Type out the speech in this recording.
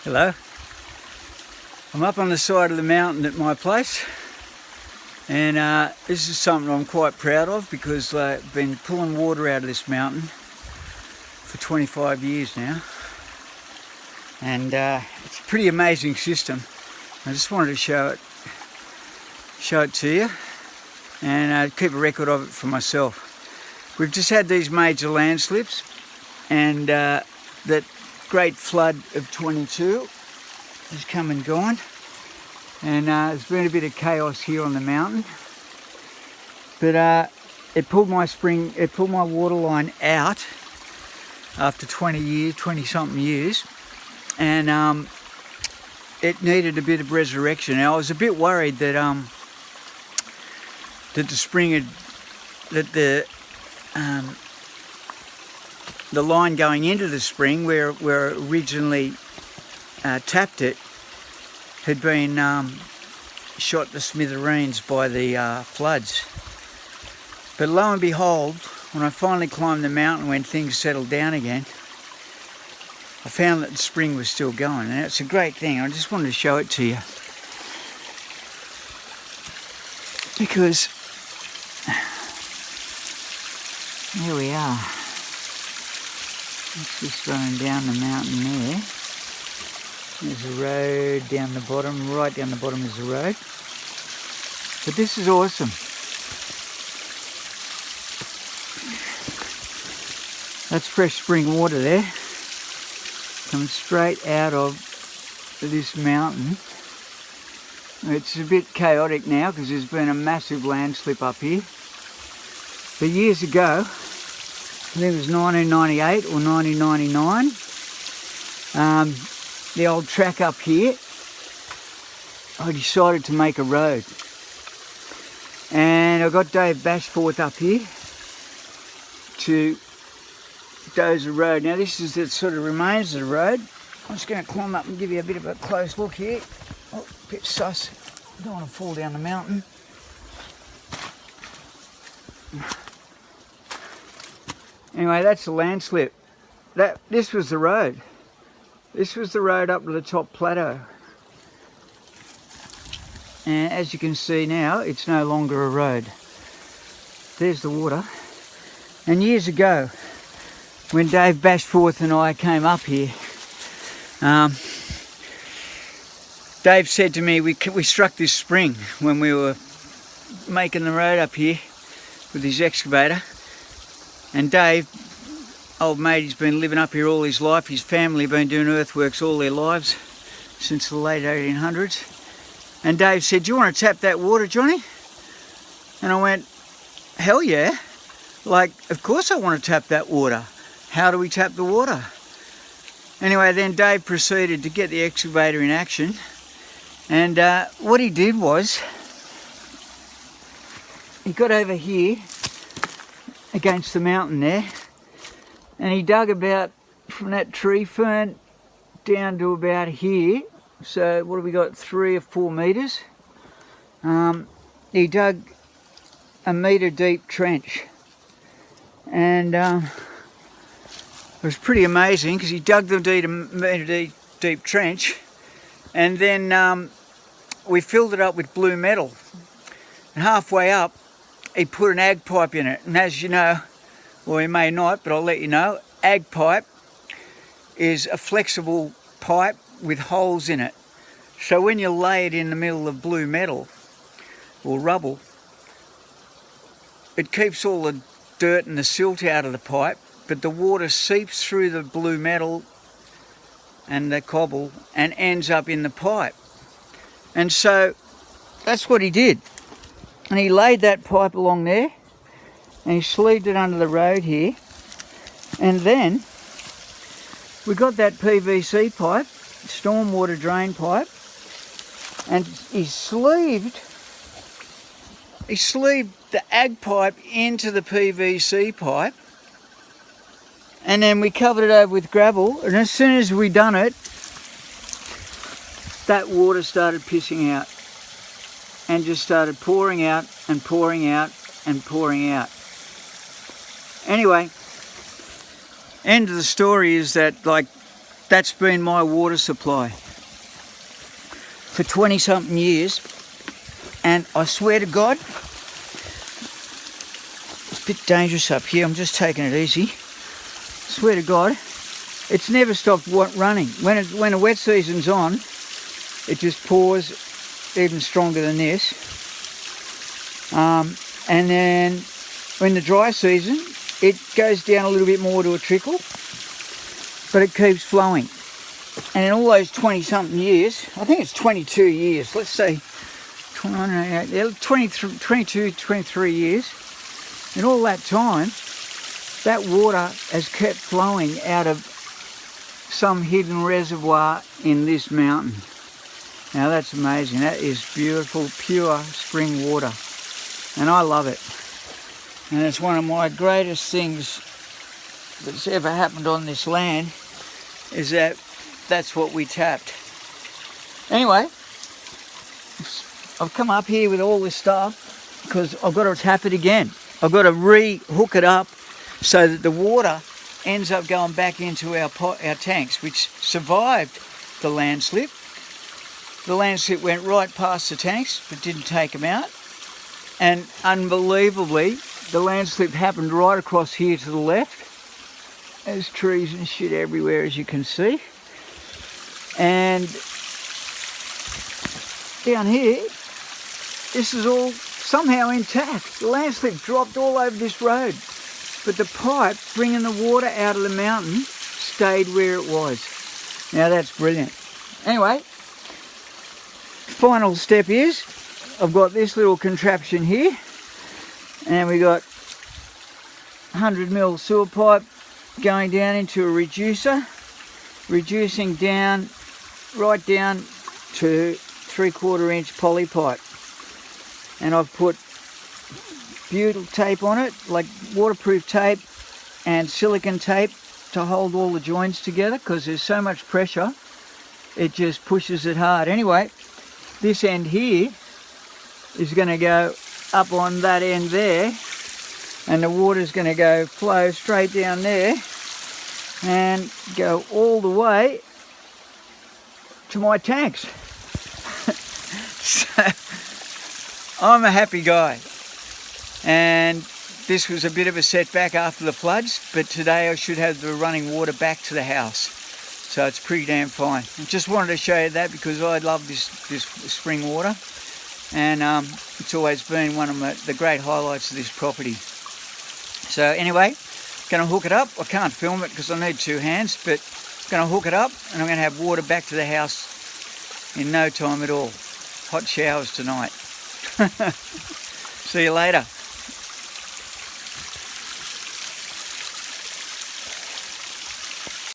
Hello. I'm up on the side of the mountain at my place, and this is something I'm quite proud of because I've been pulling water out of this mountain for 25 years now, and it's a pretty amazing system. I just wanted to show it to you and keep a record of it for myself. We've just had these major landslips, and that great flood of 22 has come and gone, and there's been a bit of chaos here on the mountain, but it pulled my water line out after 20 something years, and it needed a bit of resurrection. Now, I was a bit worried that the line going into the spring where originally tapped it had been shot to smithereens by the floods. But lo and behold, when I finally climbed the mountain, when things settled down again, I found that the spring was still going, and it's a great thing. I just wanted to show it to you because here we are. It's just running down the mountain there. There's a road down the bottom, right down the bottom is the road. But this is awesome. That's fresh spring water there, coming straight out of this mountain. It's a bit chaotic now because there's been a massive landslip up here. But years ago, I think it was 1998 or 1999, the old track up here, I decided to make a road. And I got Dave Bashforth up here to doze the road. Now this is the sort of remains of the road. I'm just going to climb up and give you a bit of a close look here. Oh, a bit sus. I don't want to fall down the mountain. Anyway, that's the landslip. This was the road. This was the road up to the top plateau. And as you can see now, it's no longer a road. There's the water. And years ago, when Dave Bashforth and I came up here, Dave said to me, we struck this spring when we were making the road up here with his excavator. And Dave, old mate, he's been living up here all his life. His family have been doing earthworks all their lives since the late 1800s. And Dave said, "Do you want to tap that water, Johnny?" And I went, "Hell yeah. Like, of course I want to tap that water. How do we tap the water?" Anyway, then Dave proceeded to get the excavator in action. And what he did was, he got over here against the mountain there, and he dug about from that tree fern down to about here. So what have we got, 3 or 4 metres? He dug a metre deep trench, and it was pretty amazing because he dug the metre deep trench, and then we filled it up with blue metal, and halfway up he put an ag pipe in it. And as you know, or you may not, but I'll let you know, ag pipe is a flexible pipe with holes in it. So when you lay it in the middle of blue metal or rubble, it keeps all the dirt and the silt out of the pipe, but the water seeps through the blue metal and the cobble and ends up in the pipe. And so that's what he did. And he laid that pipe along there, and he sleeved it under the road here. And then we got that PVC pipe, stormwater drain pipe, and he sleeved the ag pipe into the PVC pipe, and then we covered it over with gravel. And as soon as we done it, that water started pissing out and just started pouring out and pouring out and pouring out. Anyway, end of the story is that, like, that's been my water supply for 20 something years, and I swear to God, it's a bit dangerous up here, I'm just taking it easy. Swear to God, it's never stopped running. When a wet season's on, it just pours even stronger than this. And then when the dry season, it goes down a little bit more to a trickle, but it keeps flowing. And in all those 20 something years, I think it's 22 years, let's say 22, 23 years, in all that time, that water has kept flowing out of some hidden reservoir in this mountain. Now that's amazing. That is beautiful, pure spring water. And I love it. And it's one of my greatest things that's ever happened on this land, is that that's what we tapped. Anyway, I've come up here with all this stuff because I've got to tap it again. I've got to re-hook it up so that the water ends up going back into our tanks, which survived the landslip. The landslip went right past the tanks but didn't take them out. And unbelievably, the landslip happened right across here to the left. There's trees and shit everywhere, as you can see. And down here, this is all somehow intact. The landslip dropped all over this road, but the pipe bringing the water out of the mountain stayed where it was. Now that's brilliant. Anyway, final step is I've got this little contraption here, and we got 100mm sewer pipe going down into a reducer, reducing down right down to 3/4 inch poly pipe. And I've put butyl tape on it, like waterproof tape and silicone tape, to hold all the joints together, because there's so much pressure it just pushes it hard. Anyway, this end here is going to go up on that end there, and the water's going to flow straight down there and go all the way to my tanks. So I'm a happy guy, and this was a bit of a setback after the floods, but today I should have the running water back to the house, so it's pretty damn fine. I just wanted to show you that because I love this spring water, and it's always been one of the great highlights of this property. So anyway, going to hook it up. I can't film it because I need two hands, but I'm going to hook it up, and I'm going to have water back to the house in no time at all. Hot showers tonight. See you later.